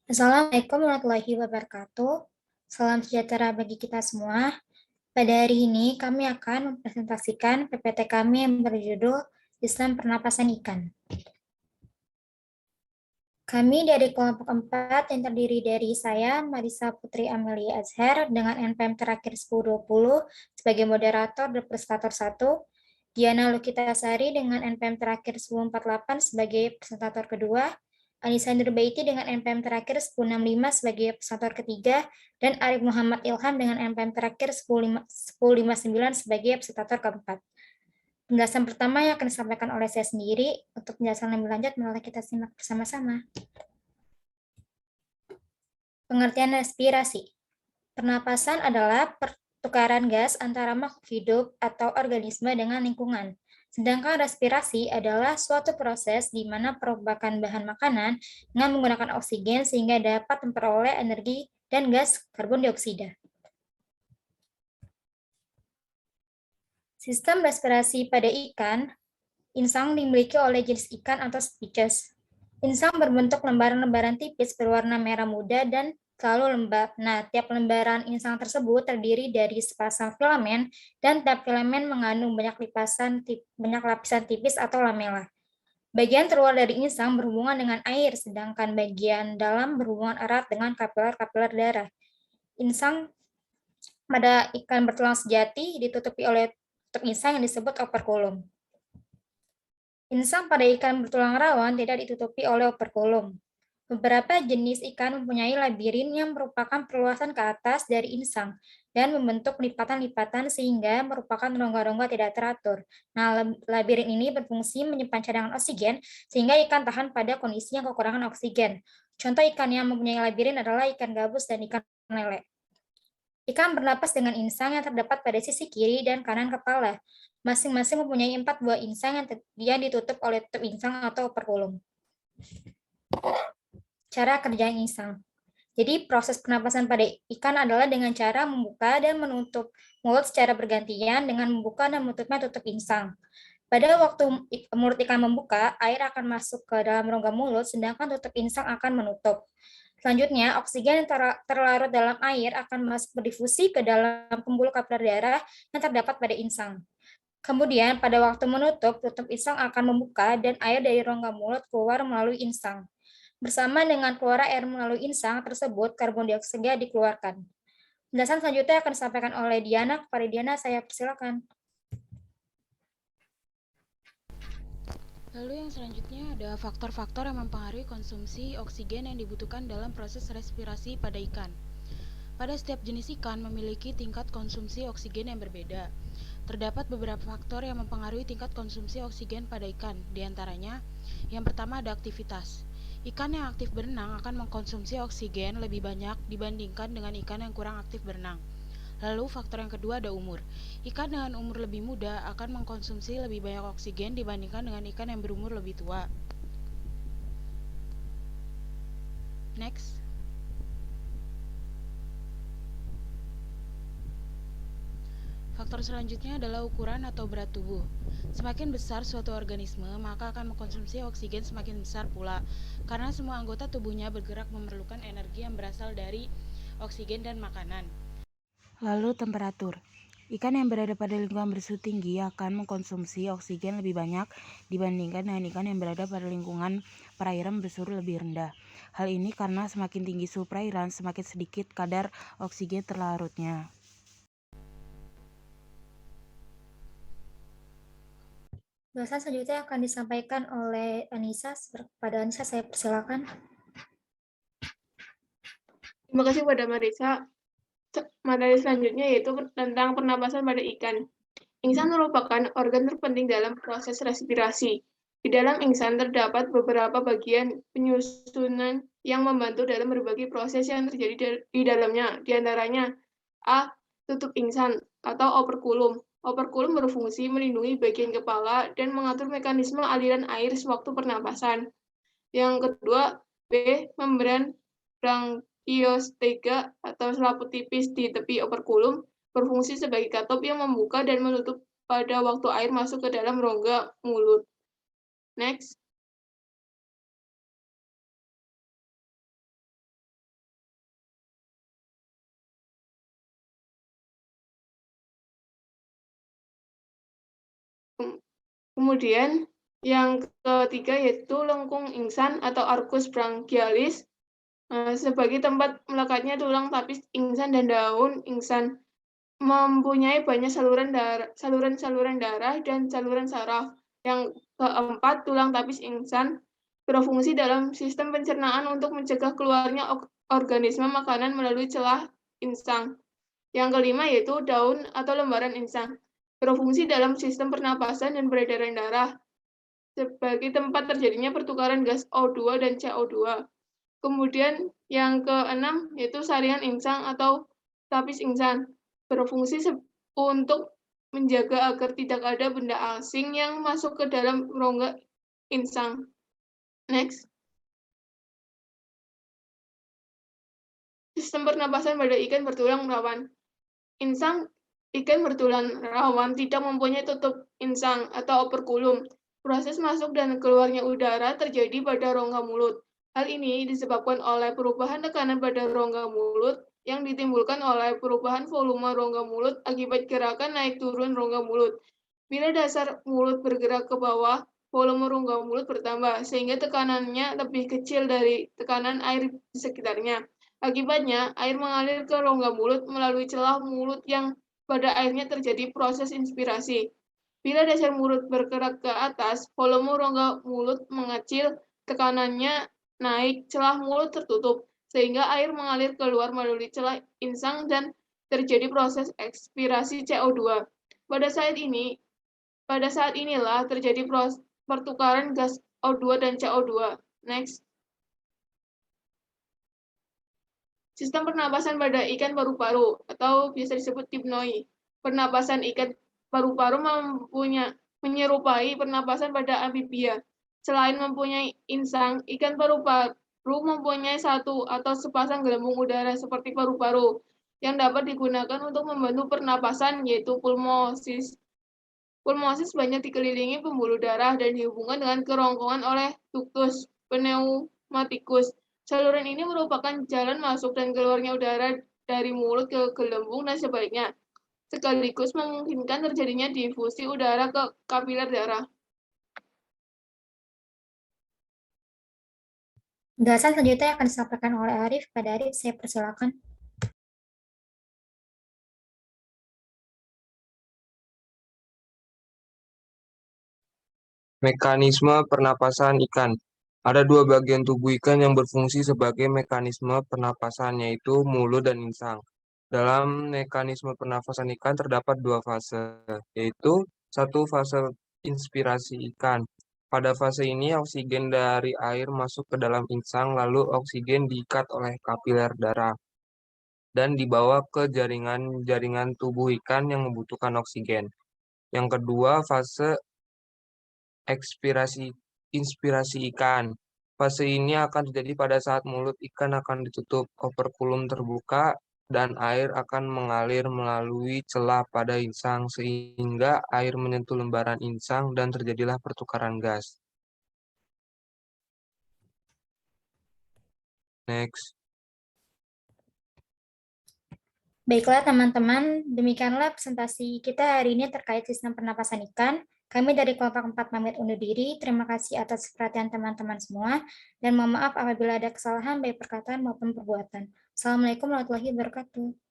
Assalamualaikum warahmatullahi wabarakatuh. Salam sejahtera bagi kita semua. Pada hari ini kami akan mempresentasikan PPT kami yang berjudul Sistem Pernapasan Ikan. Kami dari kelompok 4 yang terdiri dari saya, Marisa Putri Amelia Azhar, dengan NPM terakhir 1020 sebagai moderator dan presentator 1, Diana Lukitasari dengan NPM terakhir 1048 sebagai presentator kedua, Anissa Nurbaiti dengan NPM terakhir 1065 sebagai presentator ketiga, dan Arif Muhammad Ilham dengan NPM terakhir 1059 sebagai presentator keempat. Penjelasan pertama yang akan disampaikan oleh saya sendiri. Untuk penjelasan lebih lanjut, mari kita simak bersama-sama. Pengertian respirasi. Pernapasan adalah pertukaran gas antara makhluk hidup atau organisme dengan lingkungan. Sedangkan respirasi adalah suatu proses di mana perombakan bahan makanan dengan menggunakan oksigen sehingga dapat memperoleh energi dan gas karbon dioksida. Sistem respirasi pada ikan, insang dimiliki oleh jenis ikan atau spesies. Insang berbentuk lembaran-lembaran tipis berwarna merah muda dan selalu lembab. Nah, tiap lembaran insang tersebut terdiri dari sepasang filamen dan tiap filamen mengandung banyak lapisan tipis atau lamela. Bagian terluar dari insang berhubungan dengan air, sedangkan bagian dalam berhubungan erat dengan kapiler-kapiler darah. Insang pada ikan bertulang sejati ditutupi oleh tutup insang yang disebut operkulum. Insang pada ikan bertulang rawan tidak ditutupi oleh operkulum. Beberapa jenis ikan mempunyai labirin yang merupakan perluasan ke atas dari insang dan membentuk lipatan-lipatan sehingga merupakan rongga-rongga tidak teratur. Nah, labirin ini berfungsi menyimpan cadangan oksigen sehingga ikan tahan pada kondisi yang kekurangan oksigen. Contoh ikan yang mempunyai labirin adalah ikan gabus dan ikan lele. Ikan bernapas dengan insang yang terdapat pada sisi kiri dan kanan kepala. Masing-masing mempunyai 4 buah insang yang ditutup oleh tutup insang atau operkulum. Cara kerja insang. Jadi proses pernapasan pada ikan adalah dengan cara membuka dan menutup mulut secara bergantian dengan membuka dan menutupnya tutup insang. Pada waktu mulut ikan membuka, air akan masuk ke dalam rongga mulut, sedangkan tutup insang akan menutup. Selanjutnya, oksigen yang terlarut dalam air akan masuk berdifusi ke dalam pembuluh kapiler darah yang terdapat pada insang. Kemudian, pada waktu menutup, tutup insang akan membuka dan air dari rongga mulut keluar melalui insang. Bersama dengan keluar air melalui insang tersebut, karbon dioksida dikeluarkan. Penjelasan selanjutnya akan disampaikan oleh Diana. Kepada Diana, saya persilakan. Lalu yang selanjutnya ada faktor-faktor yang mempengaruhi konsumsi oksigen yang dibutuhkan dalam proses respirasi pada ikan. Pada setiap jenis ikan memiliki tingkat konsumsi oksigen yang berbeda. Terdapat beberapa faktor yang mempengaruhi tingkat konsumsi oksigen pada ikan, diantaranya yang pertama ada aktivitas. Ikan yang aktif berenang akan mengkonsumsi oksigen lebih banyak dibandingkan dengan ikan yang kurang aktif berenang. Lalu faktor yang kedua ada umur. Ikan dengan umur lebih muda akan mengkonsumsi lebih banyak oksigen dibandingkan dengan ikan yang berumur lebih tua. Next. Faktor selanjutnya adalah ukuran atau berat tubuh. Semakin besar suatu organisme, maka akan mengkonsumsi oksigen semakin besar pula, karena semua anggota tubuhnya bergerak memerlukan energi yang berasal dari oksigen dan makanan. Lalu temperatur. Ikan yang berada pada lingkungan bersuhu tinggi akan mengkonsumsi oksigen lebih banyak dibandingkan dengan ikan yang berada pada lingkungan perairan bersuhu lebih rendah. Hal ini karena semakin tinggi suhu perairan, semakin sedikit kadar oksigen terlarutnya. Penjelasan selanjutnya akan disampaikan oleh Anissa. Kepada Anissa, saya persilakan. Terima kasih kepada Marisa. Materi selanjutnya yaitu tentang pernapasan pada ikan. Insang merupakan organ terpenting dalam proses respirasi. Di dalam insang terdapat beberapa bagian penyusunan yang membantu dalam berbagai proses yang terjadi di dalamnya. Di antaranya A. Tutup insang atau operkulum. Operkulum berfungsi melindungi bagian kepala dan mengatur mekanisme aliran air sewaktu pernapasan. Yang kedua, B. Membran bronkiostega atau selaput tipis di tepi operkulum berfungsi sebagai katup yang membuka dan menutup pada waktu air masuk ke dalam rongga mulut. Next. Kemudian yang ketiga yaitu lengkung ingsan atau arcus branchialis sebagai tempat melekatnya tulang tapis ingsan dan daun ingsan. Mempunyai banyak saluran darah dan saluran saraf. Yang keempat, tulang tapis ingsan berfungsi dalam sistem pencernaan untuk mencegah keluarnya organisme makanan melalui celah insang. Yang kelima yaitu daun atau lembaran insang berfungsi dalam sistem pernapasan dan peredaran darah sebagai tempat terjadinya pertukaran gas O2 dan CO2. Kemudian yang keenam yaitu saringan insang atau tapis ingsan berfungsi untuk menjaga agar tidak ada benda asing yang masuk ke dalam rongga insang. Next. Sistem pernapasan pada ikan bertulang rawan. Insang ikan bertulang rawan tidak mempunyai tutup insang atau operkulum. Proses masuk dan keluarnya udara terjadi pada rongga mulut. Hal ini disebabkan oleh perubahan tekanan pada rongga mulut yang ditimbulkan oleh perubahan volume rongga mulut akibat gerakan naik turun rongga mulut. Bila dasar mulut bergerak ke bawah, volume rongga mulut bertambah, sehingga tekanannya lebih kecil dari tekanan air di sekitarnya. Akibatnya, air mengalir ke rongga mulut melalui celah mulut yang pada akhirnya terjadi proses inspirasi. Bila dasar mulut bergerak ke atas, volume rongga mulut mengecil, tekanannya naik, celah mulut tertutup, sehingga air mengalir keluar melalui celah insang dan terjadi proses ekspirasi CO2. Pada saat inilah terjadi pertukaran gas O2 dan CO2. Next. Sistem pernapasan pada ikan paru-paru atau biasa disebut dipnoi. Pernapasan ikan paru-paru menyerupai pernapasan pada amfibia. Selain mempunyai insang, ikan paru-paru mempunyai satu atau sepasang gelembung udara seperti paru-paru yang dapat digunakan untuk membantu pernapasan, yaitu pulmosis. Pulmosis banyak dikelilingi pembuluh darah dan dihubungkan dengan kerongkongan oleh ductus pneumatikus. Saluran ini merupakan jalan masuk dan keluarnya udara dari mulut ke gelembung dan sebaliknya, sekaligus memungkinkan terjadinya difusi udara ke kapiler darah. Penjelasan selanjutnya akan disampaikan oleh Arif. Pada Arif, saya persilakan. Mekanisme pernapasan ikan. Ada dua bagian tubuh ikan yang berfungsi sebagai mekanisme pernapasan, yaitu mulut dan insang. Dalam mekanisme pernapasan ikan terdapat dua fase, yaitu satu fase inspirasi ikan. Pada fase ini oksigen dari air masuk ke dalam insang, lalu oksigen diikat oleh kapiler darah dan dibawa ke jaringan tubuh ikan yang membutuhkan oksigen. Yang kedua, fase inspirasi ikan. Fase ini akan terjadi pada saat mulut ikan akan ditutup, operkulum terbuka, dan air akan mengalir melalui celah pada insang sehingga air menyentuh lembaran insang dan terjadilah pertukaran gas. Next. Baiklah teman-teman, demikianlah presentasi kita hari ini terkait sistem pernapasan ikan. Kami dari kelompok 4 pamit undur diri. Terima kasih atas perhatian teman-teman semua. Dan mohon maaf apabila ada kesalahan baik perkataan maupun perbuatan. Assalamualaikum warahmatullahi wabarakatuh.